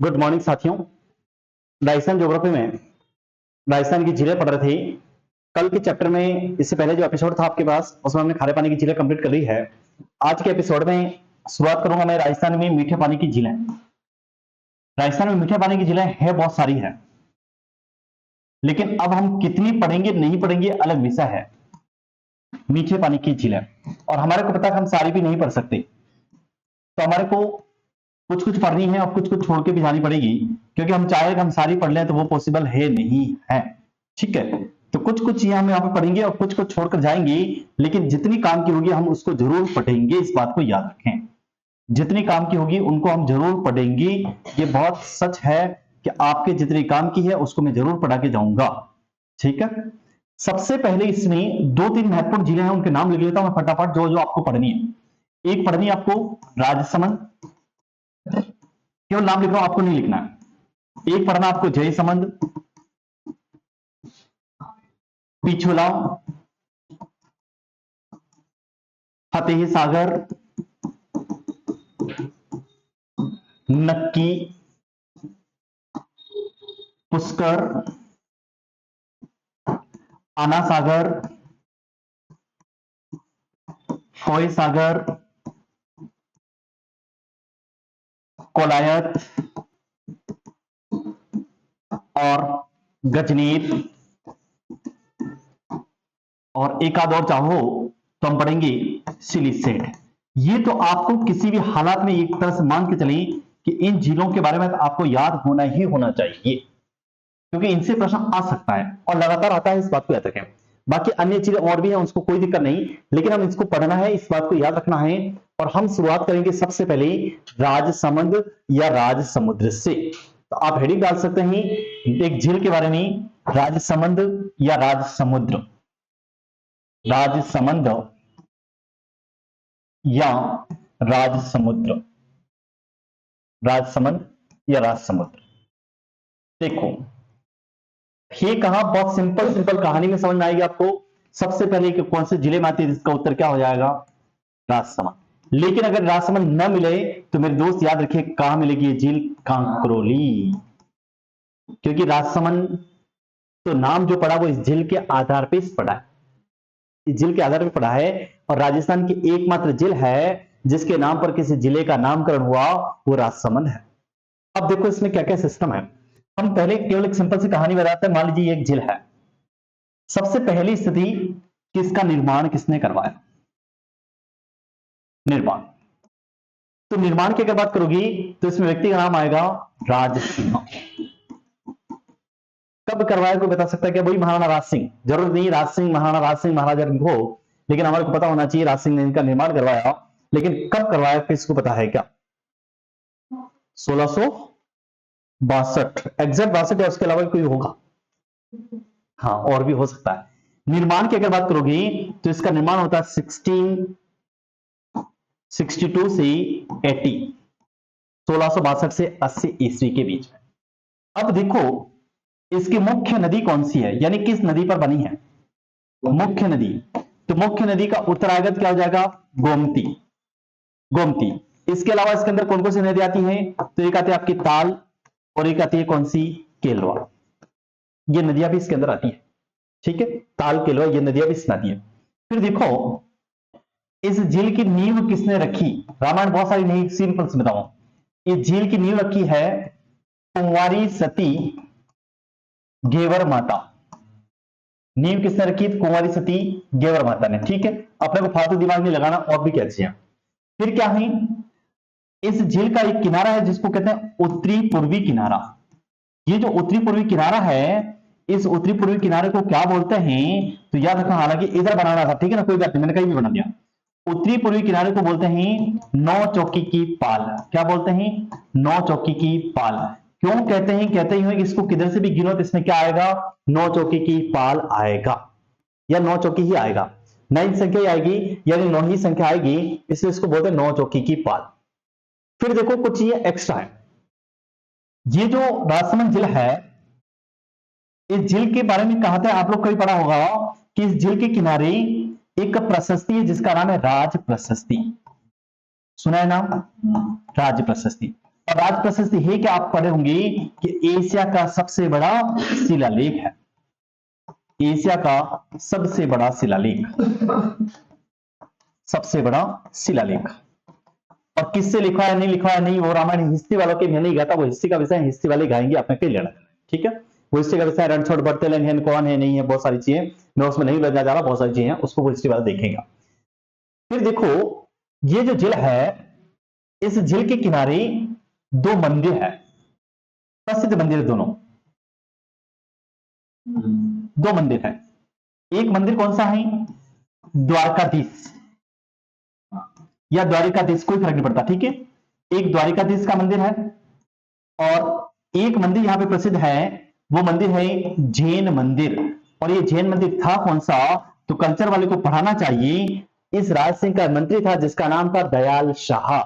Good morning साथियों। Rajasthan geography में राजस्थान की झीलें पढ़ रहे थे। कल के चैप्टर में इससे पहले जो एपिसोड था आपके पास उसमें हमने खारे पानी की झीलें कंप्लीट कर ली है। आज के एपिसोड में शुरुआत करूंगा मैं राजस्थान में मीठे पानी की झीलें। राजस्थान में मीठे पानी की झीलें है बहुत सारी है, लेकिन अब हम कितनी पढ़ेंगे नहीं पढ़ेंगे अलग विषय है। मीठे पानी की झीलें और हमारे को पता है हम सारी भी नहीं पढ़ सकते, तो हमारे को कुछ कुछ पढ़नी है और कुछ कुछ छोड़ के भी जानी पड़ेगी, क्योंकि हम चाहे हम सारी पढ़ लें तो वो पॉसिबल है नहीं है। ठीक है, तो कुछ कुछ हम यहाँ पे पढ़ेंगे और कुछ कुछ छोड़कर जाएंगे, लेकिन जितनी काम की होगी हम उसको जरूर पढ़ेंगे। इस बात को याद रखें, जितनी काम की होगी उनको हम जरूर पढ़ेंगे। ये बहुत सच है कि आपके जितनी काम की है उसको मैं जरूर पढ़ा के जाऊंगा। ठीक है, सबसे पहले इसमें दो तीन महत्वपूर्ण जिले हैं, उनके नाम लिख लेता हूं मैं फटाफट जो जो आपको पढ़नी है। एक पढ़नी है आपको राजसमंद, केवल नाम लिख रहा हूं, आपको नहीं लिखना है। एक पढ़ना आपको जयसमंद, पिछोला, फतेह सागर, नक्की, पुष्कर, आना सागर, फोय सागर, कोलायत और गजनीर, और एक आध और चाहो तो हम पढ़ेंगे सिलिसेट। ये तो आपको किसी भी हालात में एक तरह से मान के चलें कि इन झीलों के बारे में तो आपको याद होना ही होना चाहिए, क्योंकि इनसे प्रश्न आ सकता है और लगातार आता है, इस बात को याद रखें। बाकी अन्य चीजें और भी हैं, उसको कोई दिक्कत नहीं, लेकिन हम इसको पढ़ना है, इस बात को याद रखना है। और हम शुरुआत करेंगे सबसे पहले राजसमंद या राजसमुद्र से। तो आप हेडिंग डाल सकते हैं एक झील के बारे में, राजसमंद या राजसमुद्र, राजसमंद या राजसमुद्र, राजसमंद या राजसमुद्र। देखो ये कहा बहुत सिंपल सिंपल कहानी में समझ में आएगी आपको। सबसे पहले कि कौन से जिले में आती है, इसका उत्तर क्या हो जाएगा, राजसमंद। लेकिन अगर राजसमंद न मिले तो मेरे दोस्त याद रखिए कहां मिलेगी ये झील, कांकरोली। क्योंकि राजसमंद तो नाम जो पड़ा वो इस झील के आधार पे पड़ा है, इस झील के आधार पर पड़ा है। और राजस्थान की एकमात्र झील है जिसके नाम पर किसी जिले का नामकरण हुआ, वो राजसमंद है। अब देखो इसमें क्या क्या सिस्टम है। हम पहले केवल एक सिंपल सी कहानी बताते हैं। मान लीजिए एक झील है, सबसे पहली स्थिति किसका निर्माण किसने करवाया, निर्माण। तो निर्माण की अगर बात करोगी तो इसमें व्यक्ति का नाम आएगा राज सिंह। कब करवाया कोई बता सकता है क्या, वही महाराणा राज सिंह। जरूरत नहीं राज सिंह महाराणा राज सिंह महाराजा हो, लेकिन हमारे को पता होना चाहिए राज सिंह ने इनका निर्माण करवाया। लेकिन कब करवाया किसको पता है क्या, 1662, एग्जैक्ट 62 या उसके अलावा कोई होगा, हाँ और भी हो सकता है। निर्माण की अगर बात करोगी तो इसका निर्माण होता है 1662 से 80, 1662 से 80 ईस्वी के बीच में। अब देखो इसकी मुख्य नदी कौन सी है, यानी किस नदी पर बनी है मुख्य नदी। तो मुख्य नदी का उत्तरागत क्या हो जाएगा, गोमती, गोमती। इसके अलावा इसके अंदर कौन कौन सी नदी आती हैं, तो एक आती है आपकी ताल और एक आती है कौन सी, केलवा। ये नदियां भी इसके अंदर आती है। ठीक है, ताल केलवा ये नदियां भी इसमें आती है। फिर देखो इस झील की नींव किसने रखी, रामायण बहुत सारी नहीं, सिंपल से बताऊं। इस झील की नींव रखी है कुंवारी सती गेवर माता। नींव किसने रखी, कुंवारी सती गेवर माता ने। ठीक है, अपने को फालतू दिमाग में लगाना और भी क्या चीजें। फिर क्या है, इस झील का एक किनारा है जिसको कहते हैं उत्तरी पूर्वी किनारा। ये जो उत्तरी पूर्वी किनारा है, इस उत्तरी पूर्वी किनारे को क्या बोलते हैं, तो याद रखना, हालांकि इधर बनाना था, ठीक है ना, कोई बात नहीं, मैंने कहीं भी बना दिया। उत्तरी पूर्वी किनारे को बोलते हैं नौ चौकी की पाल। क्या बोलते हैं, नौ चौकी की पाल। क्यों कहते हैं, कहते हैं कि इसको किधर से भी गिनो तो इसमें क्या आएगा, नौ चौकी की पाल आएगा, या नौ चौकी ही आएगा, 9 संख्या ही आएगी, यानी 9 ही संख्या आएगी, इसलिए इसको बोलते हैं नौ चौकी की पाल। फिर देखो कुछ ये एक्स्ट्रा है, ये जो राजसमंद झील है, इस झील के बारे में कहा था आप लोग कभी पढ़ा होगा कि इस झील के किनारे एक प्रशस्ति है जिसका नाम है राज प्रशस्ति। सुना है नाम, राज प्रशस्ति। और राज प्रशस्ति है क्या, आप पढ़े होंगे कि एशिया का सबसे बड़ा शिलालेख है, एशिया का सबसे बड़ा शिलालेख, सबसे बड़ा शिलालेख। और किससे लिखा है नहीं लिखा है नहीं, वो रामायण हिस्ट्री वालों के मैं नहीं गाता, वो हिस्ट्री का विषय हिस्ट्री वाले गाएंगे, आपने कई लेना, ठीक है। वो हिस्ट्री का विषय रणछोड़ बड़तेलंग कौन है नहीं है, बहुत सारी चीजें मैं उसमें नहीं लगना जा रहा, बहुत सारी चीजें उसको वो हिस्ट्री वाला देखेगा। फिर देखो ये जो झील है, इस झील के किनारे दो मंदिर है, प्रसिद्ध मंदिर है दोनों, दो मंदिर है। एक मंदिर कौन सा है, द्वारकाधीश या द्वारिकाधीश, कोई फर्क नहीं पड़ता, ठीक है। एक द्वारिकाधीश का मंदिर है और एक मंदिर यहां पे प्रसिद्ध है, वो मंदिर है जैन मंदिर। और ये जैन मंदिर था कौन सा, तो कल्चर वाले को पढ़ाना चाहिए, इस राज सिंह का मंत्री था जिसका नाम था दयाल शाह।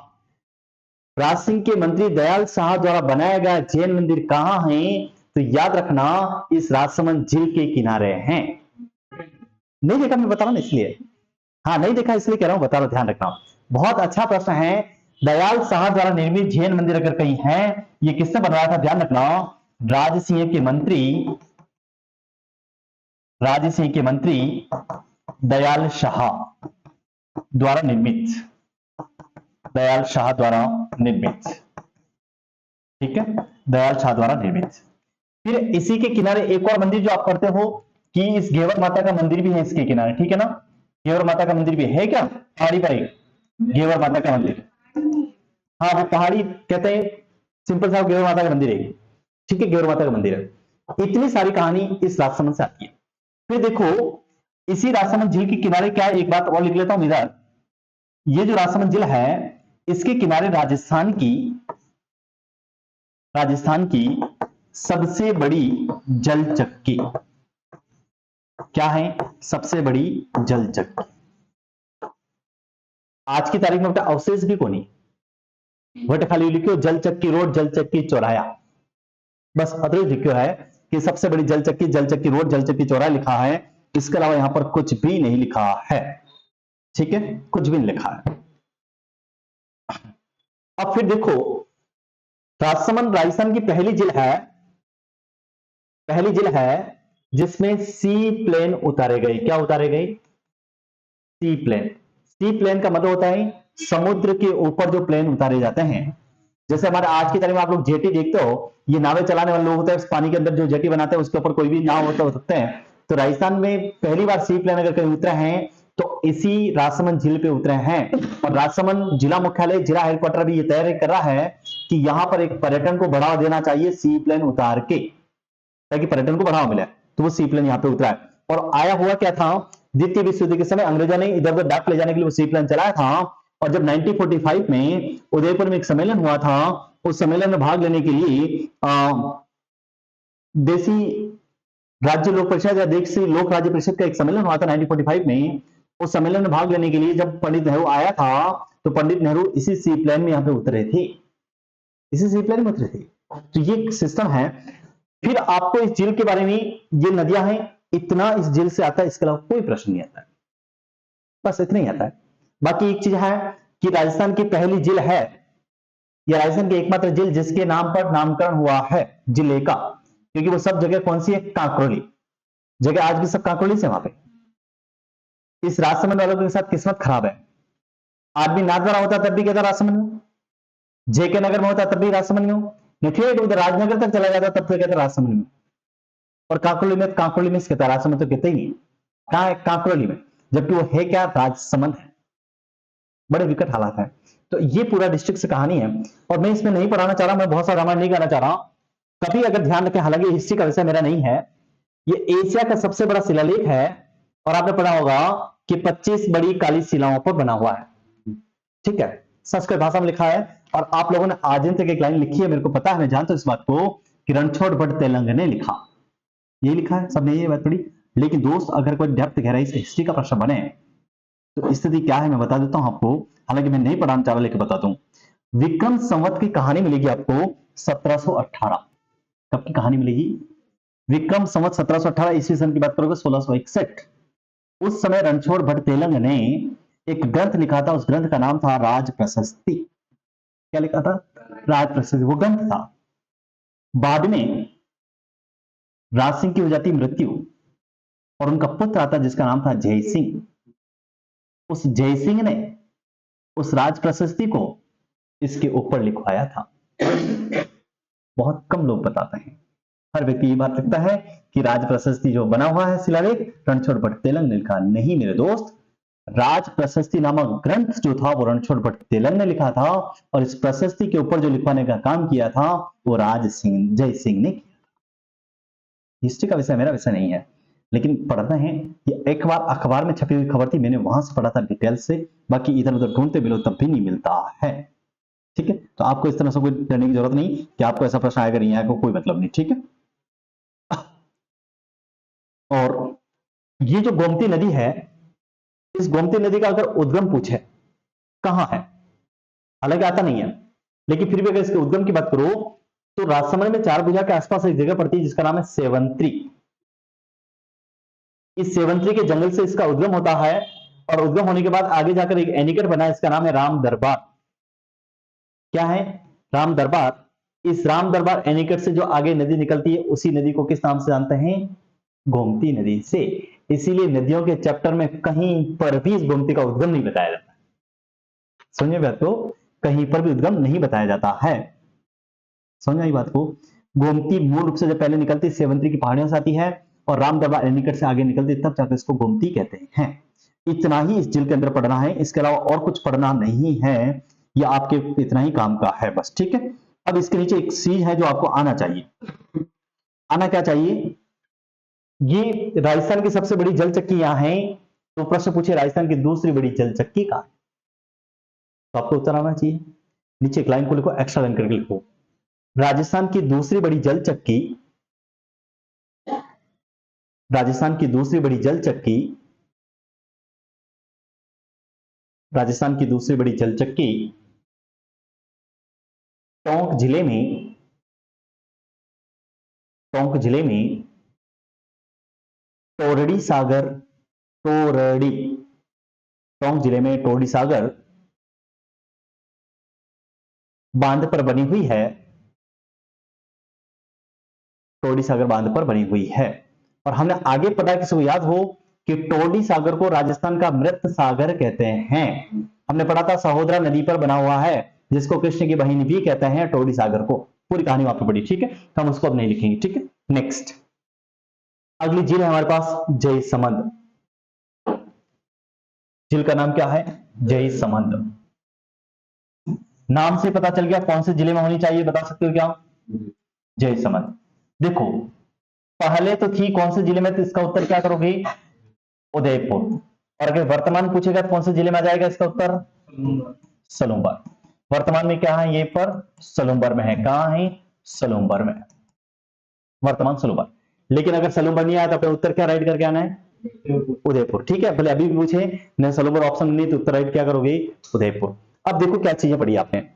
राज सिंह के मंत्री दयाल शाह द्वारा बनाया गया जैन मंदिर कहां है, तो याद रखना इस राजसमंद झील के किनारे हैं। नहीं देखा मैं बता रहा हूं इसलिए, हाँ नहीं देखा इसलिए कह रहा हूं, बता रहा, ध्यान रखना। बहुत अच्छा प्रश्न है, दयाल शाह द्वारा निर्मित जैन मंदिर अगर कहीं है, ये किसने बनवाया था, ध्यान रखना, राज सिंह के मंत्री, राज सिंह के मंत्री दयाल शाह द्वारा निर्मित, दयाल शाह द्वारा निर्मित, ठीक है, दयाल शाह द्वारा निर्मित। फिर इसी के किनारे एक और मंदिर जो आप पढ़ते हो कि इस घेवर माता का मंदिर भी है इसके किनारे, ठीक है ना, घेवर माता का मंदिर भी है क्या, पहाड़ी पर एक घेवर माता का मंदिर, हाँ वो पहाड़ी कहते हैं, सिंपल सा घेवर माता का मंदिर है, ठीक है, घेवर माता का मंदिर है। इतनी सारी कहानी इस राजसमंद से आती है। फिर देखो इसी राजसमंद झील के किनारे क्या है, एक बात और लिख लेता हूं इधर, ये जो राजसमंद झील है इसके किनारे राजस्थान की सबसे बड़ी जल चक्की क्या है, सबसे बड़ी जल चक्की। आज की तारीख में बेटा अवशेष भी कोनी, बट खाली लिखो जल चक्की रोड, जल चक्की चौराया, बस अतरे लिखो है कि सबसे बड़ी जल चक्की रोड, जल चक्की चौराया लिखा है, इसके अलावा यहां पर कुछ भी नहीं लिखा है, ठीक है, कुछ भी नहीं लिखा है। अब फिर देखो राजसमंद राजस्थान की पहली झील है जिसमें सी प्लेन उतारे गए, क्या उतारे गए, सी प्लेन। सी प्लेन का मतलब होता है समुद्र के ऊपर जो प्लेन उतारे जाते हैं, जैसे हमारे आज की तारीख में आप लोग जेटी देखते हो, ये नावें चलाने वाले लोग होते हैं, पानी के अंदर जो जेटी बनाते हैं उसके ऊपर कोई भी नाव हो सकते हैं। तो राजस्थान में पहली बार सी प्लेन अगर कहीं उतरे हैं तो इसी राजसमंद झील पे उतरे हैं। और राजसमंद जिला मुख्यालय, जिला हेडक्वार्टर भी ये तैयारी कर रहा है कि यहां पर एक पर्यटन को बढ़ावा देना चाहिए सी प्लेन उतार के, ताकि पर्यटन को बढ़ावा मिले, तो वो सी प्लेन यहां पे उतरा है। और आया हुआ क्या था, द्वितीय विश्व युद्ध के समय अंग्रेजों ने इधर उधर डाक ले जाने के लिए वो सी प्लेन चलाया था। और जब 1945 में उदयपुर में एक सम्मेलन हुआ था, उस सम्मेलन में भाग लेने के लिए देसी राज्य लोक परिषद या देशी लोक राज्य परिषद का एक सम्मेलन हुआ था 1945 में। उस सम्मेलन में भाग लेने के लिए जब पंडित नेहरू आया था, तो पंडित नेहरू इसी सी प्लेन में यहां पे उतरे थे, इसी सी प्लेन में उतरे थे। तो ये सिस्टम है। फिर आपको इस झील के बारे में, ये नदियां हैं, इतना इस झील से आता है, इसके अलावा कोई प्रश्न नहीं आता है, बस इतना ही आता है। बाकी एक चीज है कि राजस्थान की पहली झील है, यह राजस्थान की एकमात्र झील जिसके नाम पर नामकरण हुआ है जिले का, क्योंकि वो सब जगह कौन सी है, कांकरोली जगह, आज भी सब कांकरोली से वहां पे। इस राजसमंद वालों के साथ किस्मत खराब है, आदमी नाथद्वारा होता तब भी कहता राजसमंद में, जेके नगर में होता तब भी राजसमंद में हो, ठेठ उधर राजनगर तक चला जाता तब तो कहता राजसमंद में। और कांकरोली में कहता, राजसमंद तो कहते ही नहीं, कहां है, कांकरोली में, जबकि वो है क्या, राजसमंद है। बड़े विकट हालात है। तो ये पूरा डिस्ट्रिक्ट से कहानी है, और मैं इसमें नहीं पढ़ाना चाह रहा, मैं बहुत सारा रामायण नहीं करना चाह रहा। कभी अगर ध्यान रखें, हालांकि हिस्ट्री का विषय मेरा नहीं है, ये एशिया का सबसे बड़ा शिलालेख है, और आपने पढ़ा होगा कि 25 बड़ी काली शिलाओं पर बना हुआ है, ठीक है, संस्कृत भाषा में लिखा है। और आप लोगों ने आज तक एक लाइन लिखी है, मेरे को पता है, मैं जानता हूं इस बात को, कि रणछोड़ भट्ट तेलंग ने लिखा, ये लिखा है, सबने ये बात पढ़ी। लेकिन दोस्त अगर कोई डेप्थ गहराई से हिस्ट्री का प्रश्न बने तो स्थिति क्या है मैं बता देता हूं आपको, हालांकि मैं नहीं पढ़ाना चाह रहा लेकिन बताता हूं। विक्रम संवत की कहानी मिलेगी आपको 1718, कब की कहानी मिलेगी, विक्रम संवत 1718 ईस्वी सन की बात करोगे 1661। उस समय रणछोड़ भट्ट तेलंग ने एक ग्रंथ लिखा था, उस ग्रंथ का नाम था राज प्रशस्ति। क्या लिखा था, राज प्रशस्ति, वो ग्रंथ था। बाद में राज सिंह की हो जाती मृत्यु और उनका पुत्र आता जिसका नाम था जय सिंह। उस जय सिंह ने उस राज प्रशस्ति को इसके ऊपर लिखवाया था। बहुत कम लोग बताते हैं। हर व्यक्ति ये बात लिखता है कि राज प्रशस्ति जो बना हुआ है शिलालेख रणछोड़ भट्ट तेलंग ने लिखा। नहीं मेरे दोस्त, राज प्रशस्ति नामक ग्रंथ जो था वो रणछोड़ भट्ट तेलंग ने लिखा था और इस प्रशस्ति के ऊपर जो लिखवाने का काम किया था वो राज सिंह जय सिंह ने किया। हिस्ट्री का विषय मेरा विषय नहीं है, लेकिन पढ़ना है। ये एक बार अखबार में छपी हुई खबर थी, मैंने वहां से पढ़ा था डिटेल से, बाकी इधर उधर ढूंढते मिलो तब भी नहीं मिलता है। ठीक है, तो आपको इस तरह से कोई डरने की जरूरत नहीं कि आपको ऐसा प्रश्न आएगा नहीं आएगा, कोई मतलब नहीं। ठीक है, और ये जो गोमती नदी है, इस गोमती नदी का अगर उद्गम पूछे कहां है, हालांकि आता नहीं है, लेकिन फिर भी अगर इसके उद्गम की बात करो तो राजसमंद में चारभुजा के आसपास एक जगह पड़ती है जिसका नाम है सेवंत्री। इस सेवंत्री के जंगल से इसका उद्गम होता है और उद्गम होने के बाद आगे जाकर एक एनीकट बना है, इसका नाम है राम दरबार। क्या है? राम दरबार। इस राम दरबार एनीकट से जो आगे नदी निकलती है उसी नदी को किस नाम से जानते हैं? गोमती नदी से। इसीलिए नदियों के चैप्टर में कहीं पर भी इस गोमती का उद्गम नहीं बताया जाता। समझे बात को? कहीं पर भी उद्गम नहीं बताया जाता है। समझ आई बात को? गोमती मूल रूप से जब पहले निकलती सेवंत्री की पहाड़ियों से आती है और राम दरबार एनीकट से आगे निकलती तब जाकर इसको गोमती कहते हैं। इतना ही इस झील के अंदर पढ़ना है, इसके अलावा और कुछ पढ़ना नहीं है। यह आपके इतना ही काम का है बस। ठीक है, अब इसके नीचे एक चीज है जो आपको आना चाहिए। आना क्या चाहिए? ये राजस्थान की सबसे बड़ी जल चक्की यहां है, तो प्रश्न पूछे राजस्थान की दूसरी बड़ी जल चक्की का, तो आपको उत्तर आना चाहिए। नीचे एक लाइन को लिखो, एक्स्ट्रा लाइन करके लिखो। राजस्थान की दूसरी बड़ी जल चक्की, राजस्थान की दूसरी बड़ी जल चक्की, राजस्थान की दूसरी बड़ी जल चक्की टोंक जिले में, टोंक जिले में टोरडी सागर, टोरडी, टोंक जिले में टोरडी सागर बांध पर बनी हुई है, टोरडी सागर बांध पर बनी हुई है। और हमने आगे पढ़ा, किसी को याद हो कि टोरडी सागर को राजस्थान का मृत सागर कहते हैं। हमने पढ़ा था सहोदरा नदी पर बना हुआ है, जिसको कृष्ण की बहिनी भी कहते हैं टोरडी सागर को। पूरी कहानी वहां पर पढ़ी। ठीक है, तो हम उसको अब नहीं लिखेंगे। ठीक है, नेक्स्ट अगली झील है हमारे पास जयसमंद। झील का नाम क्या है? जयसमंद। नाम से पता चल गया कौन से जिले में होनी चाहिए, बता सकते हो क्या? जयसमंद। देखो पहले तो थी कौन से जिले में, तो इसका उत्तर क्या करोगे? उदयपुर। और अगर वर्तमान पूछेगा तो कौन से जिले में आ जाएगा इसका उत्तर? सलूम्बर। वर्तमान में क्या है? ये पर सलूम्बर में है। कहां है? सलूम्बर में, वर्तमान सलूम्बर। लेकिन अगर सलूम्बर नहीं आया तो अपना उत्तर क्या राइट करके आना है? उदयपुर। ठीक है, भले अभी भी पूछे न सलूम्बर ऑप्शन नहीं तो उत्तर राइट क्या करोगे? उदयपुर। अब देखो क्या चीजें पढ़ी आपने।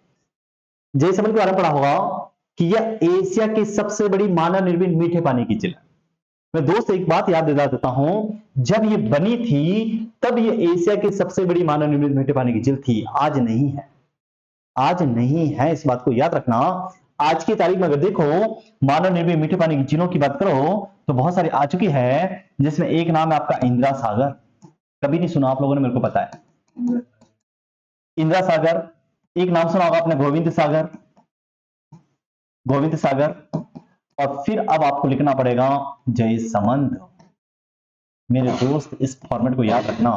जयसमंद के बारे में पढ़ा होगा कि यह एशिया की सबसे बड़ी मानव निर्मित मीठे पानी की झील है। मैं दोस्त एक बात याद दिला देता हूं, जब ये बनी थी तब ये एशिया की सबसे बड़ी मानव निर्मित मीठे पानी की झील थी, आज नहीं है। आज नहीं है, इस बात को याद रखना। आज की तारीख में अगर देखो मानव निर्मित मीठे पानी की झीलों की बात करो तो बहुत सारी आ चुकी है, जिसमें एक नाम है आपका इंदिरा सागर। कभी नहीं सुना आप लोगों ने, मेरे को पता है। इंदिरा सागर। एक नाम सुना होगा आपने, गोविंद सागर, गोविंद सागर। और फिर अब आपको लिखना पड़ेगा जयसमंद। मेरे दोस्त इस फॉर्मेट को याद रखना।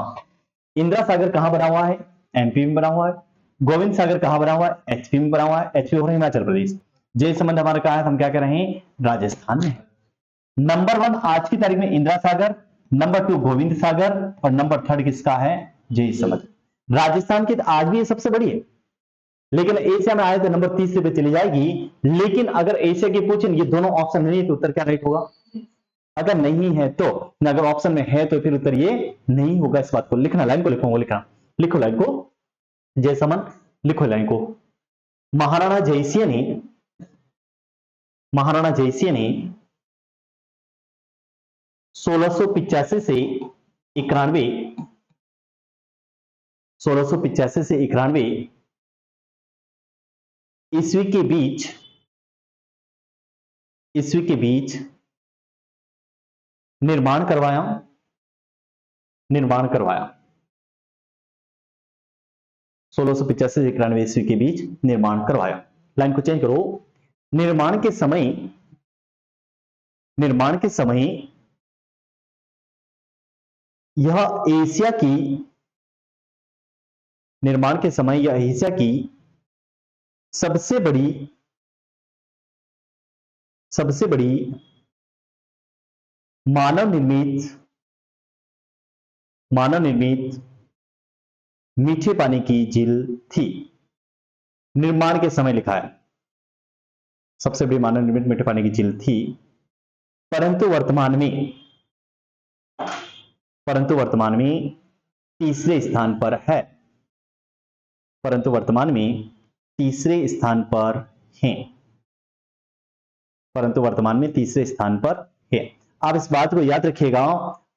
इंदिरा सागर कहां बना हुआ है? एमपी में बना हुआ है। गोविंद सागर कहां बना हुआ है? एचपी में बना हुआ है। एचपी हो रहा है हिमाचल प्रदेश। जयसमंद हमारा कहा है, हम क्या कह रहे हैं? राजस्थान में। नंबर 1 आज की तारीख में इंदिरा सागर, नंबर 2 गोविंद सागर और नंबर 3 किसका है? जयसमंद। राजस्थान की आज भी ये सबसे बड़ी है, लेकिन एशिया में आए तो नंबर 30 पे चली जाएगी। लेकिन अगर एशिया की पूछे ये दोनों ऑप्शन नहीं है तो उत्तर क्या राइट होगा? अगर नहीं है तो, अगर ऑप्शन में है तो फिर उत्तर ये नहीं होगा। इस बात को लिखना, लाइन को लिखो, लिखना, लिखो लाइन को। जयसमंद लिखो लाइन को। महाराणा जयसिंह ने, महाराणा जयसिंह ने 1685 से 91, 1685 से 91 ईस्वी के बीच निर्माण करवाया 1685 से 91 ईस्वी के बीच निर्माण करवाया। लाइन को चेंज करो। निर्माण के समय यह एशिया की सबसे बड़ी मानव निर्मित मीठे पानी की झील थी। निर्माण के समय लिखा है, सबसे बड़ी मानव निर्मित मीठे पानी की झील थी, परंतु वर्तमान में तीसरे स्थान पर है। आप इस बात को याद रखिएगा,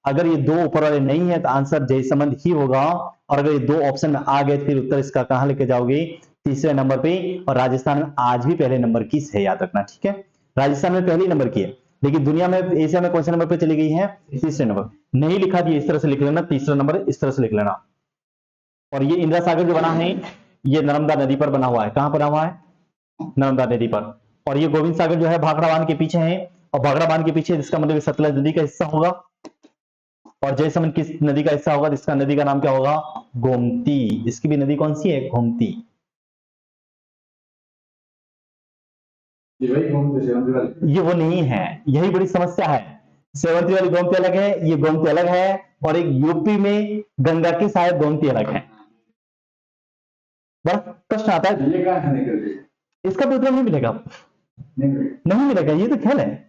अगर ये दो ऊपर वाले नहीं है तो आंसर जयसमंद ही होगा, और अगर ये दो ऑप्शन में आ गए तो फिर उत्तर इसका कहां लेके जाओगे? तीसरे नंबर पे। और राजस्थान में आज भी पहले नंबर की है, याद रखना, ठीक है। राजस्थान में पहले नंबर की है, लेकिन दुनिया में, एशिया में कौन से नंबर पे चली गई है? तीसरे नंबर। नहीं लिखा दिया, इस तरह से लिख लेना, तीसरा नंबर इस तरह से लिख लेना। और ये इंदिरा सागर जो बना है, ये नर्मदा नदी पर बना हुआ है। कहां बना हुआ है? नर्मदा नदी पर। और ये गोविंद सागर जो है भाखड़ा बांध के पीछे है, और भाखड़ा बांध के पीछे, जिसका मतलब सतलज नदी का हिस्सा होगा। और जयसमंद किस नदी का हिस्सा होगा? जिसका नदी का नाम क्या होगा? गोमती। इसकी भी नदी कौन सी है? गोमती। ये वो नहीं है, यही बड़ी समस्या है। सेवंती वाली गोमती अलग है, ये गोमती अलग है, और एक यूपी में गंगा की शायद गोमती अलग है। बड़ा प्रश्न आता है, इसका भी उत्तर नहीं मिलेगा, नहीं मिलेगा, ये तो खेल है।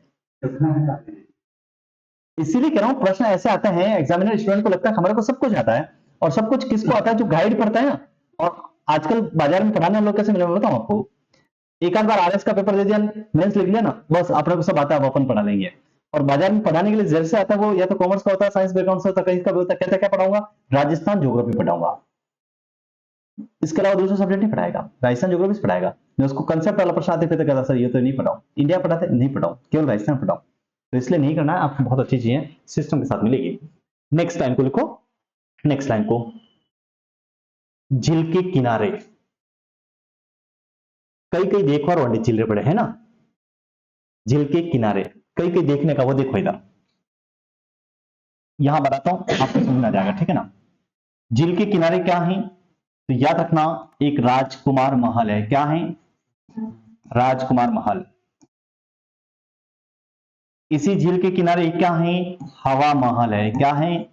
इसीलिए कह रहा हूं, प्रश्न ऐसे आते हैं, एग्जामिनर स्टूडेंट को लगता है हमारे को सब कुछ आता है, और सब कुछ किसको आता है? जो गाइड पढ़ता है ना। और आजकल बाजार में पढ़ाने लोग कैसे मिले, मैं बताऊं आपको। एक आध बार आरएस का पेपर दे दिया, मेंस लिख लिया ना, बस अपने को सब आता है, वो अपन पढ़ा लेंगे। और बाजार में पढ़ाने के लिए जैसे आता है वो, या तो कॉमर्स का होता है, साइंस बैकग्राउंड से होता है, कहीं का भी होता है। कहता क्या पढ़ाऊंगा? राजस्थान ज्योग्राफी पढ़ाऊंगा, इसके अलावा दूसरा सब्जेक्ट नहीं पढ़ाएगा, राजस्थान ज्योग्राफी पढ़ाएगा। मैं उसको कंसेप्ट वाला प्रश्न आते थे तो कहता सर ये तो नहीं पढ़ाऊं, इंडिया पढ़ाते नहीं पढ़ाऊं, केवल राजस्थान पढ़ाऊं। तो इसलिए नहीं करना है, आपको बहुत अच्छी चीजें सिस्टम के साथ मिलेगी। नेक्स्ट लाइन को लिखो, नेक्स्ट लाइन को, झील के किनारे, कई देखो और वनडे झील पड़े है ना, झील के किनारे कई देखने का, वो देखो इधर, यहां बताता हूं, आपको समझ आ जाएगा, ठीक है ना। झील के किनारे क्या है? तो याद रखना, एक राजकुमार महल है। क्या है? राजकुमार महल। इसी झील के किनारे क्या है? हवा महल है। क्या है?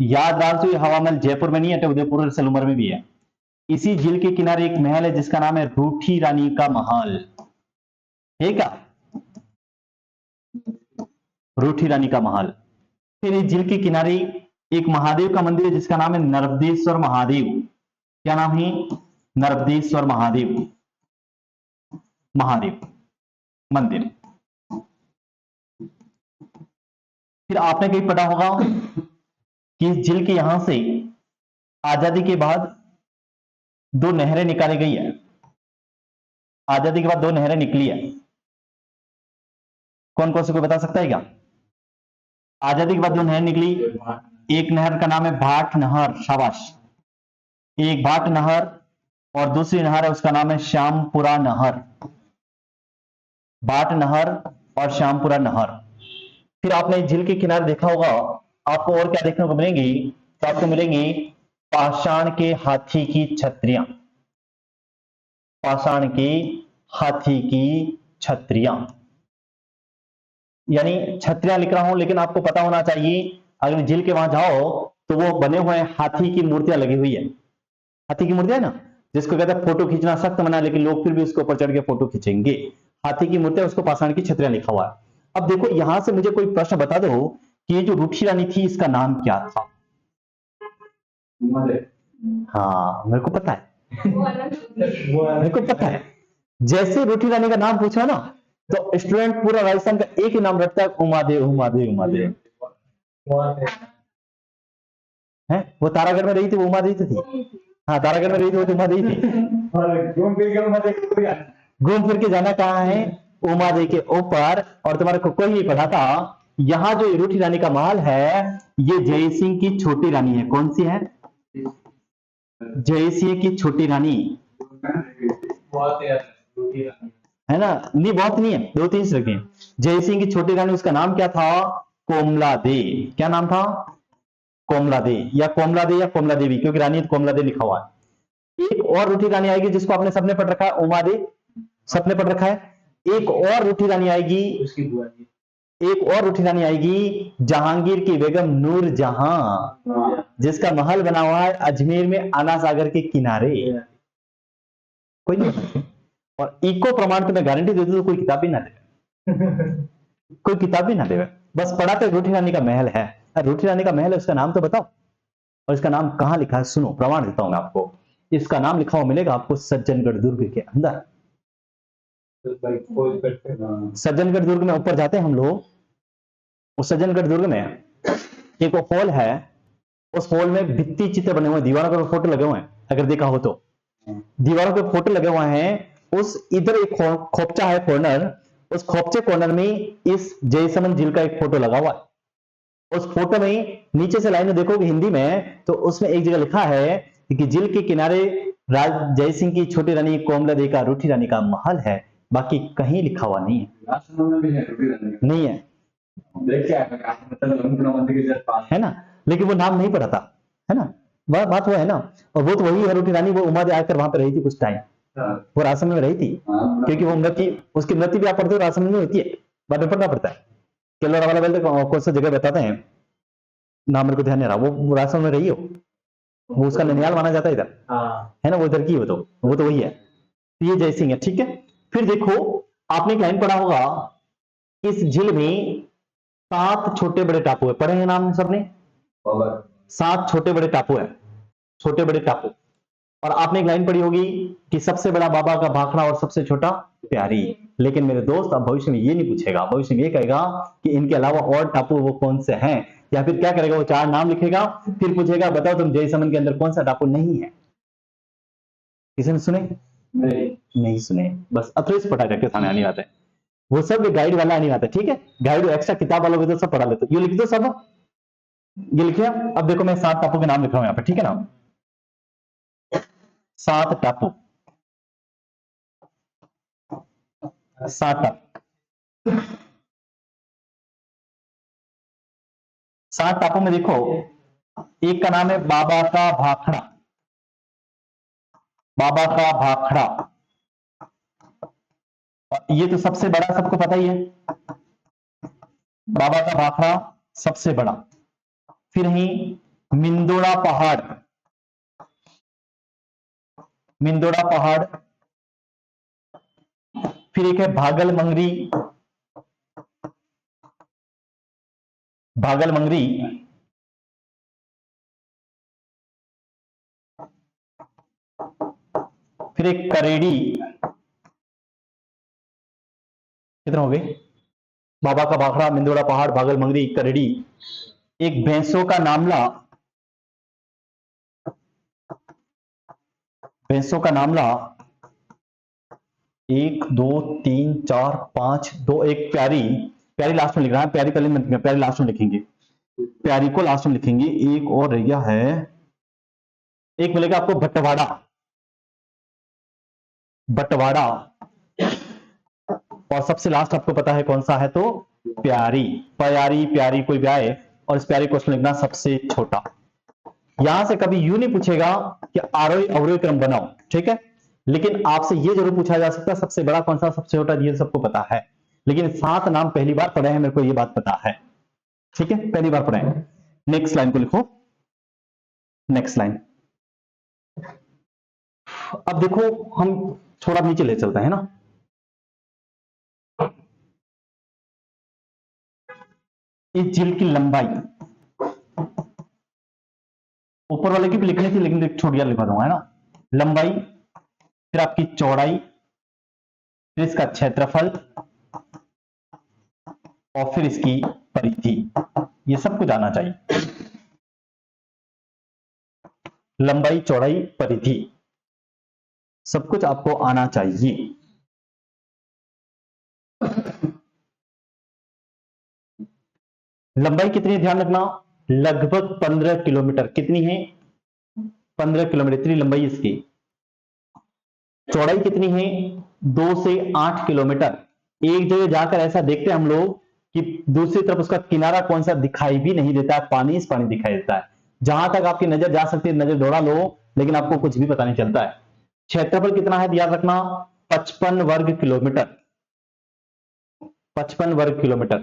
याद रखो, ये हवा महल जयपुर में नहीं है, उदयपुर सलूमर में भी है। इसी झील के किनारे एक महल है जिसका नाम है रूठी रानी का महल, है क्या? रूठी रानी का महल। फिर इस झील के किनारे एक महादेव का मंदिर है जिसका नाम है नर्मदेश्वर महादेव। क्या नाम है? नर्मदेश्वर महादेव मंदिर। फिर आपने कहीं पढ़ा होगा कि इस झील के यहां से आजादी के बाद दो नहरें निकाली गई है। आजादी के बाद दो नहरें निकली है, कौन कौन से, कोई बता सकता है क्या? आजादी के बाद दो नहर निकली, एक नहर का नाम है भाट नहर, शाबाश, एक भाट नहर, और दूसरी नहर है उसका नाम है श्यामपुरा नहर। भाट नहर और श्यामपुरा नहर। फिर आपने झील के किनारे देखा होगा, आपको और क्या देखने को मिलेंगी? तो आपको मिलेंगी पाषाण के हाथी की छतरियां, पाषाण की हाथी की छतरियां, यानी छतरियां लिख रहा हूं, लेकिन आपको पता होना चाहिए, अगर झील के वहां जाओ तो वो बने हुए हाथी की मूर्तियां लगी हुई है। हाथी की मूर्तियां है ना, जिसको कहते हैं फोटो खींचना सख्त मना, लेकिन लोग फिर भी उसके ऊपर चढ़ के फोटो खींचेंगे। हाथी की मूर्तियां, उसको पाषाण की छतरियां लिखा हुआ है। अब देखो, यहां से मुझे कोई प्रश्न बता दो कि ये जो रूठी रानी थी इसका नाम क्या था? हाँ, मेरे को पता है, मेरे को पता है। जैसे रूठी रानी का नाम पूछा ना, तो स्टूडेंट पूरा राजस्थान का एक ही नाम रखता है, उमादेव, उमादेव, उमादेव है। वो तारागढ़ में रही थी, वो उमा देवी थी। हाँ तारागढ़ में रही थी, वो तो उमा देवी थी। और घूम फिर के उमा देवी को भी आना। घूम फिर के जाना कहाँ है? उमा देवी के ऊपर। और तुम्हारे को कोई नहीं पढ़ा था, यहाँ जो रूठी रानी का महल है ये जय सिंह की छोटी रानी है। कौन सी है? जय सिंह की छोटी रानी बहुत है ना। नहीं बहुत नहीं है, 2-3 से रखें। जय सिंह की छोटी रानी, उसका नाम क्या था? कोमला दे। क्या नाम था? कोमला दे या कोमला दे या कोमला देवी, क्योंकि रानी तो कोमला दे लिखा हुआ है। एक और रूठी रानी आएगी जिसको आपने सबने पढ़ रखा है, उमा दे, सबने पढ़ रखा है। एक और रूठी रानी आएगी, उसकी बुआ जी। एक और रूठी रानी आएगी, जहांगीर की बेगम नूर जहां, जिसका महल बना हुआ है अजमेर में आना सागर के किनारे। कोई नहीं। और इको प्रमाण तो मैं गारंटी देता हूं, कोई किताब भी ना दे, कोई किताब भी ना दे, बस पढ़ा तो रूठी रानी का महल है। रूठी रानी का महल है, उसका नाम तो बताओ, और इसका नाम कहां लिखा है? सुनो प्रमाण देता हूं मैं आपको। इसका नाम लिखा हुआ मिलेगा आपको सज्जनगढ़ दुर्ग के अंदर। सज्जनगढ़ दुर्ग में ऊपर जाते हैं हम लोग, उस सज्जनगढ़ दुर्ग में एक हॉल है, उस हॉल में भित्ति चित्र बने हुए हैं, दीवारों पर फोटो लगे हुए हैं, अगर देखा हो तो दीवारों पे फोटो लगे हुए हैं। उस इधर एक खोपचा है कॉर्नर, उस खोपचे कॉर्नर में इस जयसमन झील का एक फोटो लगा हुआ है। उस फोटो में नीचे से लाइन देखोगे हिंदी में, तो उसमें एक जगह लिखा है कि झील के किनारे राज जय सिंह की छोटी रानी कोमला देवी का रूठी रानी का महल है, बाकी कहीं लिखा हुआ नहीं है। नहीं है, है ना, लेकिन वो नाम नहीं पड़ा था, है ना, बात वो है ना। और वो तो वही है रूठी रानी, वो उमा दे आकर वहां पे रही थी कुछ टाइम, वो राजसमंद में रही थी, क्योंकि वो मृत्यु, उसकी मृत्यु भी आप पढ़ते हो राजसमंद में होती है, बाद में पढ़ना पड़ता है। केलोरा वाला बेल कौन सा जगह बताते हैं, नाम मेरे को ध्यान नहीं रहा, वो राजसमंद में रही हो, वो उसका ननियाल माना जाता है इधर, है ना, वो इधर की, वो तो वही है। तो ये जय सिंह है, ठीक है। फिर देखो, आपने एक लाइन पढ़ा होगा, इस झील में 7 छोटे बड़े टापू है, पढ़े हैं नाम सबने? 7 छोटे बड़े टापू है, छोटे बड़े टापू। और आपने एक लाइन पढ़ी होगी कि सबसे बड़ा बाबा का भाखड़ा और सबसे छोटा प्यारी। लेकिन मेरे दोस्त, अब भविष्य में ये नहीं पूछेगा, भविष्य में ये कहेगा कि इनके अलावा और टापू वो कौन से हैं, या फिर क्या करेगा, वो 4 नाम लिखेगा, फिर पूछेगा बताओ तुम जयसमन के अंदर कौन सा टापू नहीं है। किसी ने सुने? नहीं सुने, बस अथोरिस पटा करके सामने आनी बात है, वो सब गाइड वाला आनी बात है, ठीक है। गाइड एक्स्ट्रा किताब वालों को तो सब पढ़ा लेते, ये लिख दो सब, ये लिखिए। अब देखो मैं 7 टापू के नाम लिख रहा हूं यहाँ पे, ठीक है ना, 7 टापू, 7 टापू। 7 टापू में देखो, एक का नाम है बाबा का भाखड़ा, बाबा का भाखड़ा, ये तो सबसे बड़ा, सबको पता ही है, बाबा का भाखड़ा सबसे बड़ा। फिर ही मिंदोड़ा पहाड़, मिंदोड़ा पहाड़। फिर एक है भागल मंगरी, भागल मंगरी। फिर एक करेड़ी, कितने हो गए? बाबा का भाखड़ा, मिंदोड़ा पहाड़, भागल मंगरी, करेड़ी। एक भैंसों का नामला, भैंसों का नामला, 1 2 3 4 5 2, एक प्यारी, प्यारी लास्ट में लिख रहा है, प्यारी पहले में, प्यारी लास्ट में लिखेंगे, प्यारी को लास्ट में लिखेंगे। एक और रह गया है, एक मिलेगा आपको बटवाड़ा, बटवाड़ा। और सबसे लास्ट आपको पता है कौन सा है, तो प्यारी, प्यारी, प्यारी कोई भी आए और इस प्यारी को उसमें लिखना सबसे छोटा। यहां से कभी यूं नहीं पूछेगा कि आरोही अवरोही क्रम बनाओ, ठीक है, लेकिन आपसे ये जरूर पूछा जा सकता है सबसे बड़ा कौन सा, सबसे छोटा, ये सबको पता है, लेकिन 7 नाम पहली बार पढ़े हैं, मेरे को ये बात पता है, ठीक है, पहली बार पढ़े हैं। नेक्स्ट लाइन को लिखो, नेक्स्ट लाइन। अब देखो हम थोड़ा नीचे ले चलते हैं ना, इस झील की लंबाई, ऊपर वाले की भी लिखनी थी लेकिन छोड़ दिया, लिखवा दूंगा, है ना, लंबाई, फिर आपकी चौड़ाई, फिर इसका क्षेत्रफल, और फिर इसकी परिधि, ये सब कुछ आना चाहिए। लंबाई, चौड़ाई, परिधि, सब कुछ आपको आना चाहिए। लंबाई कितनी है ध्यान रखना, लगभग 15 किलोमीटर। कितनी है? 15 किलोमीटर, इतनी लंबाई इसकी। चौड़ाई कितनी है? 2 से 8 किलोमीटर। एक जगह जाकर ऐसा देखते हैं हम लोग कि दूसरी तरफ उसका किनारा कौन सा दिखाई भी नहीं देता है, पानी इस पानी दिखाई देता है। जहां तक आपकी नजर जा सकती है, नजर दौड़ा लो, लेकिन आपको कुछ भी पता नहीं चलता है। क्षेत्रफल कितना है याद रखना, 55 वर्ग किलोमीटर। 55 वर्ग किलोमीटर।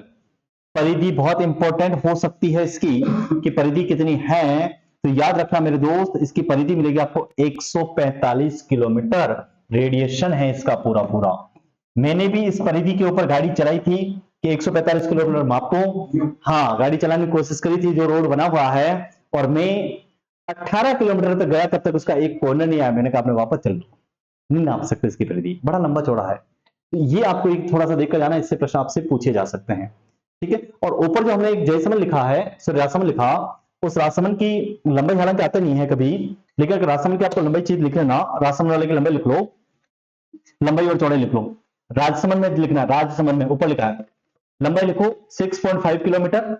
परिधि बहुत इंपॉर्टेंट हो सकती है इसकी, कि परिधि कितनी है, तो याद रखना मेरे दोस्त, इसकी परिधि मिलेगी आपको 145 किलोमीटर। रेडिएशन है इसका पूरा पूरा। मैंने भी इस परिधि के ऊपर गाड़ी चलाई थी कि 145 किलोमीटर मापो। हाँ, गाड़ी चलाने की कोशिश करी थी, जो रोड बना हुआ है, और मैं 18 किलोमीटर तक गया, तब तक उसका एक कॉर्नर नहीं आया। मैंने कहा आपने वापस चल लो, नहीं नाप सकते इसकी परिधि, बड़ा लंबा चौड़ा है। तो ये आपको एक थोड़ा सा देखकर जाना, इससे प्रश्न आपसे पूछे जा सकते हैं, ठीक है। और ऊपर जो हमने एक जयसमन लिखा है, राजसमन लिखा, उस राजसमन की लंबाई हालांकि आते नहीं है कभी, लेकिन अगर राजसमन की आपको लंबाई चीज लिख लेना, राजसमन वाले की लंबाई लिख लो, लंबाई और चौड़ाई लिख लो। राजसमन में लिखना, राजसमन में ऊपर लिखा है, लंबाई लिखो 6.5 किलोमीटर,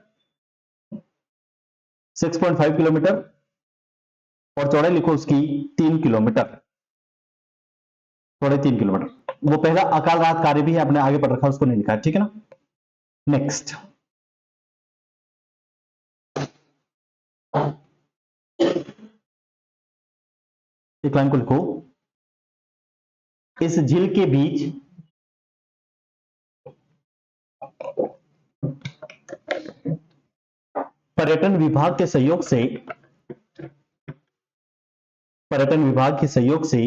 6.5 किलोमीटर, और चौड़ाई लिखो उसकी 3 किलोमीटर, चौड़ाई 3 किलोमीटर। वो पहला अकाल राहत कार्य भी है, अपने आगे पढ़ रखा है, उसको नहीं लिखा है, ठीक है ना। नेक्स्ट, एक लाइन को लिखो, इस झील के बीच पर्यटन विभाग के सहयोग से, पर्यटन विभाग के सहयोग से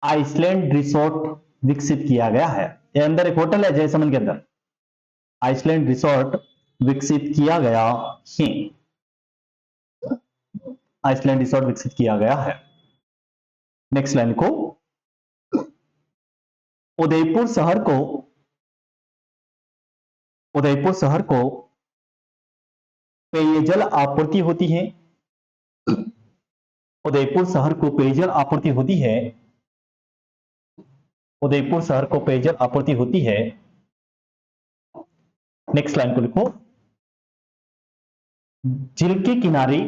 आइसलैंड रिसोर्ट विकसित किया गया है। ये अंदर एक होटल है जयसमन के अंदर, आइसलैंड रिसोर्ट विकसित किया गया है, आइसलैंड रिसोर्ट विकसित किया गया है। नेक्स्ट लाइन को, उदयपुर शहर को, उदयपुर शहर को पेयजल आपूर्ति होती है, उदयपुर शहर को पेयजल आपूर्ति होती है, उदयपुर शहर को पेयजल आपूर्ति होती है। नेक्स्ट लाइन को लिखो, झील के किनारे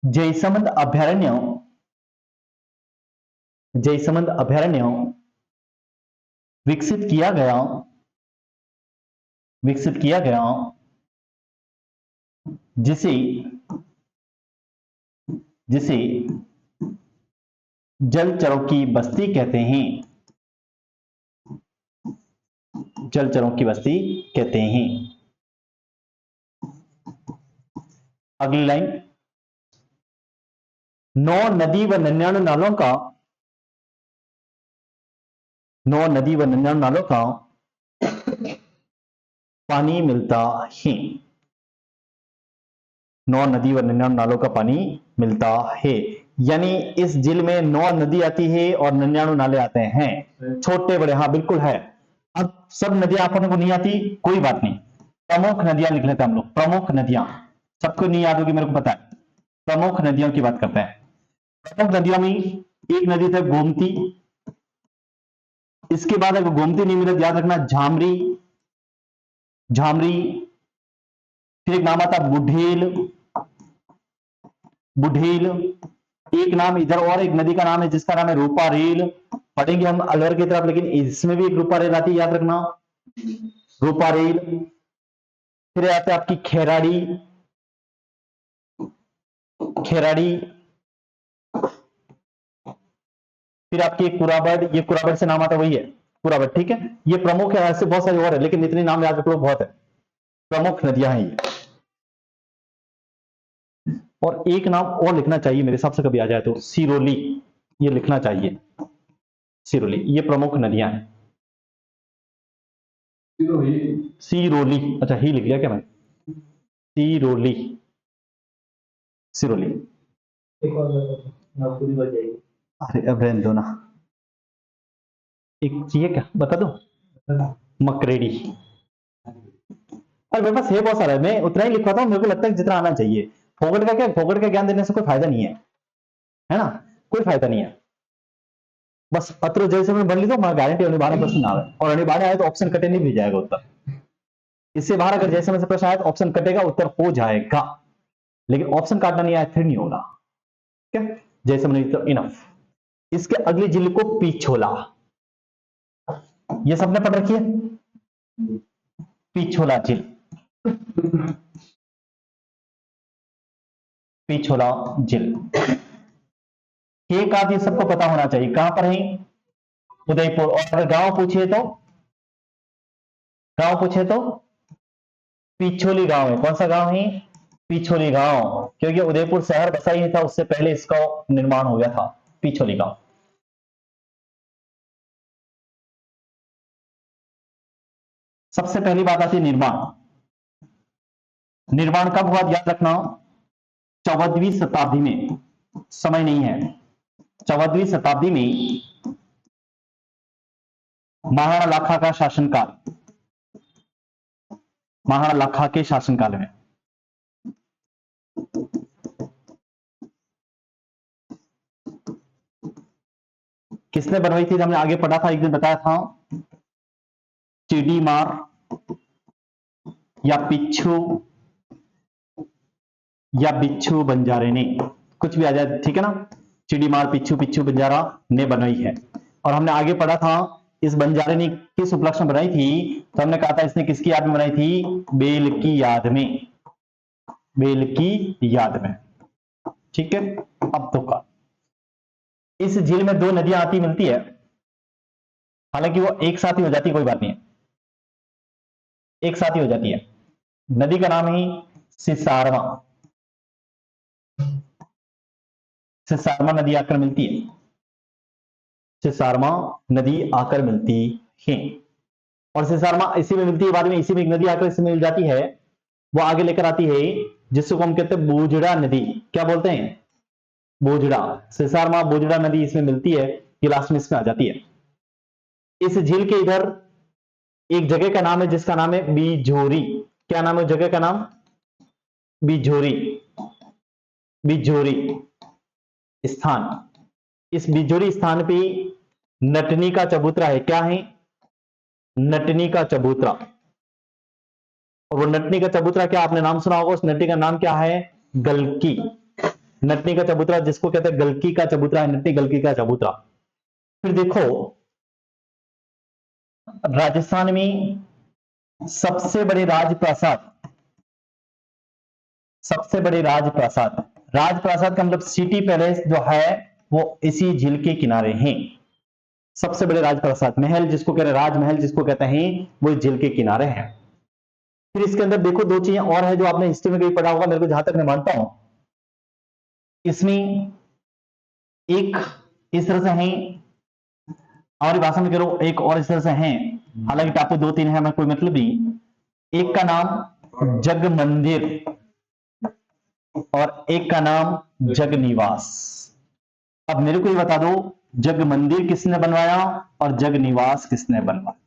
जयसमंद अभयारण्य, जयसमंद अभयारण्य विकसित किया गया, विकसित किया गया, जिसे, जिसे जलचरों की बस्ती कहते हैं, जलचरों की बस्ती कहते हैं। अगली लाइन, 9 नदी व 99 नालों का, 9 नदी व 99 नालों का पानी मिलता है, 9 नदी व 99 नालों का पानी मिलता है। यानी इस झील में 9 नदी आती है और 99 नाले आते हैं, छोटे बड़े, हाँ बिल्कुल है। अब सब नदियां आपको को नहीं आती, कोई बात नहीं, प्रमुख नदियां लिख लेते हैं हम लोग, प्रमुख नदियां, सबको नहीं याद होगी मेरे को पता है। प्रमुख नदियों की बात करते हैं। प्रमुख नदियों में एक नदी था गोमती, इसके बाद अगर गोमती नहीं मिले, याद रखना झामरी, झामरी, फिर एक नाम आता बुढ़ेल, बुढ़ेल, एक नाम इधर और एक नदी का नाम है जिसका नाम है रूपा रेल, पढ़ेंगे हम अलवर की तरफ, लेकिन इसमें भी एक रूपा रेल आती है, याद रखना, रूपा रेल। फिर आते हैं आपकी खेराड़ी, खेराड़ी, फिर आपकी कुराबड़, ये कुराबड़ से नाम आता वही है कुराबड़, ठीक है। ये प्रमुख है, ऐसे बहुत सारे और है, लेकिन इतने नाम याद रख लो, बहुत है, प्रमुख नदियां हैं ये। और एक नाम और लिखना चाहिए मेरे हिसाब से, कभी आ जाए तो, सिरोली, ये लिखना चाहिए, सिरोली, ये प्रमुख नदियां हैं। सिरोली, अच्छा ही लिख लिया क्या मैं, सिरोली, सिरोली। एक और नागपुरी बच जाएगी। अरे अब रहने दो ना, एक चाहिए क्या बता दो, मकरेड़ी, और मेरे पास है बहुत सारा, मैं उतना ही लिखवाता हूँ, मेरे को लगता है जितना आना चाहिए। फोकट का क्या, फोकट का ज्ञान देने से कोई फायदा नहीं है ना, कोई फायदा नहीं है। बस अत्र जैसे मैं बन ली तो मैं गारंटी अनिवार्य प्रश्न आवे, और अनिवार्य आए तो ऑप्शन कटे नहीं भी जाएगा उत्तर। इससे बाहर अगर जैसे में से प्रश्न आए तो ऑप्शन कटेगा, उत्तर हो जाएगा, लेकिन ऑप्शन काटना नहीं आया फिर नहीं होगा। क्या जैसे मैंने तो इनफ। इसके अगली जिले को पिछोला, ये सबने पढ़ रखी है, पिछोला जिल, पिछोला जिल। एक आध ये सबको पता होना चाहिए, कहां पर है, उदयपुर। और अगर गांव पूछे तो, गांव पूछे तो पिछोली गांव है। कौन सा गांव है, पिछोली गांव, क्योंकि उदयपुर शहर बसा ही नहीं था, उससे पहले इसका निर्माण हो गया था, पिछोली गांव। सबसे पहली बात आती है निर्माण। निर्माण कब हुआ याद रखना, 14वीं शताब्दी में, समय नहीं है, 14वीं शताब्दी में महाराणा लाखा का शासनकाल, महाराणा लाखा के शासनकाल में। किसने बनवाई थी, हमने आगे पढ़ा था, एक दिन बताया था, चिड़ी मार या पिच्छू या बिच्छू बंजारे ने, कुछ भी आ जाए, ठीक है ना। चिड़ी मार, पिच्छू, पिच्छू बंजारा ने बनवाई है। और हमने आगे पढ़ा था इस बंजारे ने किस उपलक्ष्य में बनाई थी, तो हमने कहा था इसने किसकी याद में बनाई थी, बेल की याद में, बेल की याद में, ठीक है। अब तो का इस झील में दो नदियां आती मिलती है, हालांकि वो एक साथ ही हो जाती है, कोई बात नहीं है, एक साथ ही हो जाती है। नदी का नाम ही सिसारवा, सिसारमा नदी आकर मिलती है, सिसारमा नदी आकर मिलती है। और सिसारमा इसी में मिलती है, बाद में इसी में एक नदी आकर इसमें मिल जाती है, वो आगे लेकर आती है, जिसको हम कहते हैं बूजड़ा नदी। क्या बोलते हैं, बूजड़ा। सिसारमा बूजड़ा नदी इसमें मिलती है, ये लास्ट में इसमें आ जाती है। इस झील के इधर एक जगह का नाम है जिसका नाम है बिझोरी। क्या नाम है जगह का नाम, बिझोरी, बिझोरी स्थान। इस बिझोरी स्थान पे नटनी का चबूतरा है। क्या है, नटनी का चबूतरा। और वो नटनी का चबूतरा क्या, आपने नाम सुना होगा, उस नटनी का नाम क्या है, गलकी। नटनी का चबूतरा जिसको कहते हैं गलकी का चबूतरा है, नटनी गलकी का चबूतरा। फिर देखो राजस्थान में सबसे बड़े राजप्रासाद, सबसे बड़े राजप्रासाद, राजप्रासाद का मतलब सिटी पैलेस जो है वो इसी झील के किनारे हैं। सबसे बड़े राजप्रासाद, महल जिसको कह रहे हैं, राजमहल जिसको कहते हैं, वो इस झील के किनारे है। फिर इसके अंदर देखो दो चीजें और है जो आपने हिस्ट्री में कहीं पढ़ा होगा, मेरे को जहां तक मैं मानता हूं, इसमें एक इस तरह से है, हमारी भाषा में करो, एक और इस तरह से है, हालांकि टापू दो तीन है, मैं कोई मतलब नहीं। एक का नाम जग मंदिर और एक का नाम जग निवास। अब मेरे को ये बता दो, जग मंदिर किसने बनवाया और जग निवास किसने बनवाया,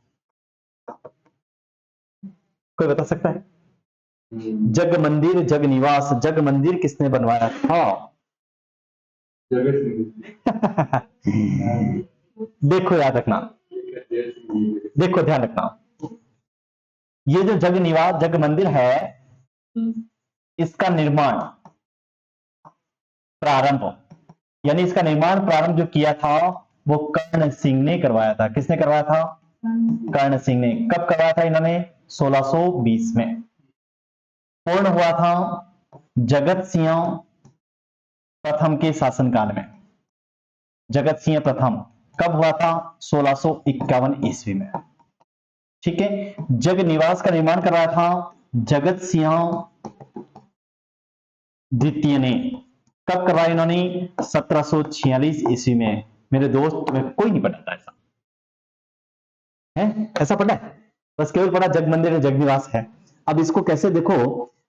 कोई बता सकता है? जग मंदिर जग निवास, जग मंदिर किसने बनवाया था? देखो याद रखना, देखो ध्यान रखना, ये जो जग निवास जग मंदिर है, इसका निर्माण प्रारंभ, यानी इसका निर्माण प्रारंभ जो किया था वो कर्ण सिंह ने करवाया था। किसने करवाया था? कर्ण सिंह ने। कब करवाया था इन्होंने? 1620 में। पूर्ण हुआ था जगत सिंह प्रथम के शासनकाल में। जगत सिंह प्रथम कब हुआ था? 1651 ईस्वी में। ठीक है। जग निवास का निर्माण करवाया था जगत सिंह द्वितीय ने। कब करवाया इन्होंने? 1746 ईस्वी में। मेरे दोस्त तुम्हें कोई नहीं पढ़ाता ऐसा है, ऐसा पढ़ा है? बस केवल पढ़ा जग मंदिर है, जग निवास है। अब इसको कैसे देखो,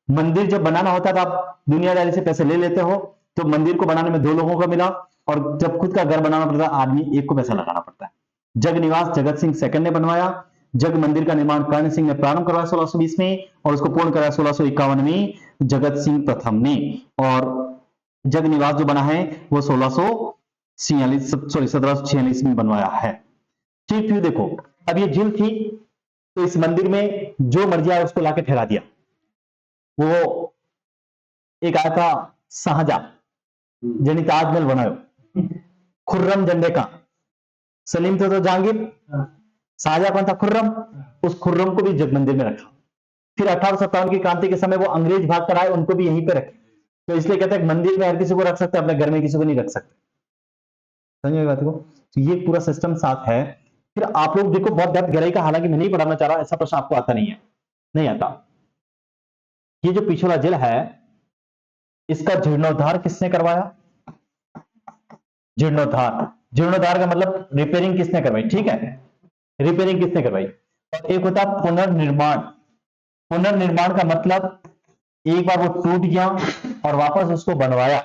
मंदिर जब बनाना होता था, आप दुनियादारी से पैसे ले लेते हो, तो मंदिर को बनाने में 2 लोगों का मिला, और जब खुद का घर बनाना पड़ता है आदमी एक को पैसा लगाना पड़ता है। जग निवास जगत सिंह सेकंड ने बनवाया, जग मंदिर का निर्माण कर्ण सिंह ने प्रारंभ करवाया 1620 में और उसको पूर्ण कराया 1651 में जगत सिंह प्रथम ने। और जग निवास जो बना है वो 1746 में बनवाया है। ठीक, फिर देखो अब ये झील थी तो इस मंदिर में जो मर्जी आया उसको लाके ठहरा दिया। वो एक आया था शाहजहां जनी ताजमहल बनायो, खुर्रम झंडे का, सलीम थे तो जहांगीर, शाहजहां कौन था? खुर्रम। उस खुर्रम को भी जग मंदिर में रखा। फिर 1857 की क्रांति के समय वो अंग्रेज भाग कर आए, उनको भी यहीं पे रखे। तो इसलिए कहते हैं मंदिर में हर किसी को रख सकते हैं, अपने घर में किसी को नहीं रख सकते। समझ बात को? तो ये पूरा सिस्टम साथ है। फिर आप लोग देखो बहुत डेप्थ गहराई का, हालांकि मैं नहीं पढ़ाना चाह रहा, ऐसा प्रश्न आपको आता नहीं है, नहीं आता। ये जो पिछोला जेल है इसका जीर्णोद्धार किसने करवाया? जीर्णोद्धार का मतलब रिपेयरिंग किसने करवाई? ठीक है, रिपेयरिंग किसने करवाई? और एक होता पुनर्निर्माण। पुनर्निर्माण का मतलब एक बार वो टूट गया और वापस उसको बनवाया,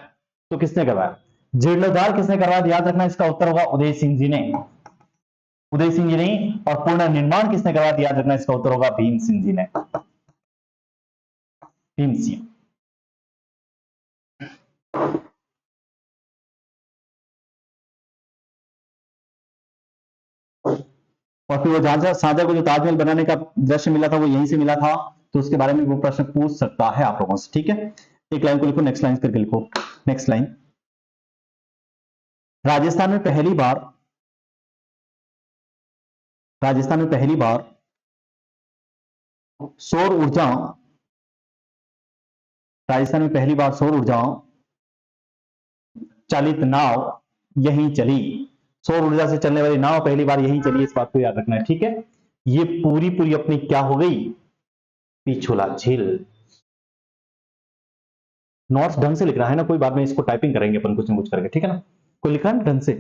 तो किसने करवाया? जीर्णोद्धार किसने करवाया? याद रखना, इसका उत्तर होगा उदय सिंह जी ने। उदय सिंह जी ने। और पुनर्निर्माण किसने करवाया? याद रखना, इसका उत्तर होगा भीम सिंह जी ने। भीम सिंह। और फिर वो शाहजहां को जो ताजमहल बनाने का दृश्य मिला था वो यहीं से मिला था, तो उसके बारे में वो प्रश्न पूछ सकता है आप लोगों से। ठीक है, एक लाइन को लिखो, नेक्स्ट लाइन करके लिखो। नेक्स्ट लाइन, राजस्थान में पहली बार सौर ऊर्जा चालित नाव यहीं चली। सौर ऊर्जा से चलने वाली नाव पहली बार यहीं चली, इस बात को याद रखना है। ठीक है, ये पूरी अपनी क्या हो गई? पिछोला झील। नोट्स ढंग से लिख रहा है ना कोई? बाद में इसको टाइपिंग करेंगे अपन कुछ न कुछ करके, ठीक है ना? कोई लिखा है ढंग से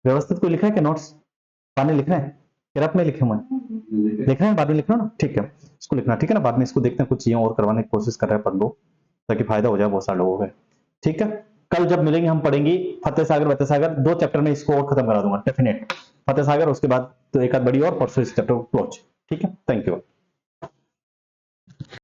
व्यवस्थित? कोई लिखा है क्या नोट्स? पाने लिख रहे हैं? रफ में लिखे हुए लिख रहे हैं? बाद में लिख रहे हो ना? ठीक है, इसको लिखना। ठीक है ना? बाद में इसको देखते हैं, कुछ चीजें और करवाने की कोशिश कर रहे हैं अपन लोग, ताकि फायदा हो जाए बहुत सारे लोगों का। ठीक है, कल जब मिलेंगे हम पढ़ेंगे फतेह सागर 2 चैप्टर में, इसको और खत्म करा दूंगा डेफिनेट। फतेह सागर, उसके बाद तो एक आध बड़ी और, परसों इस चैप्टर को क्लोज। ठीक है, थैंक यू।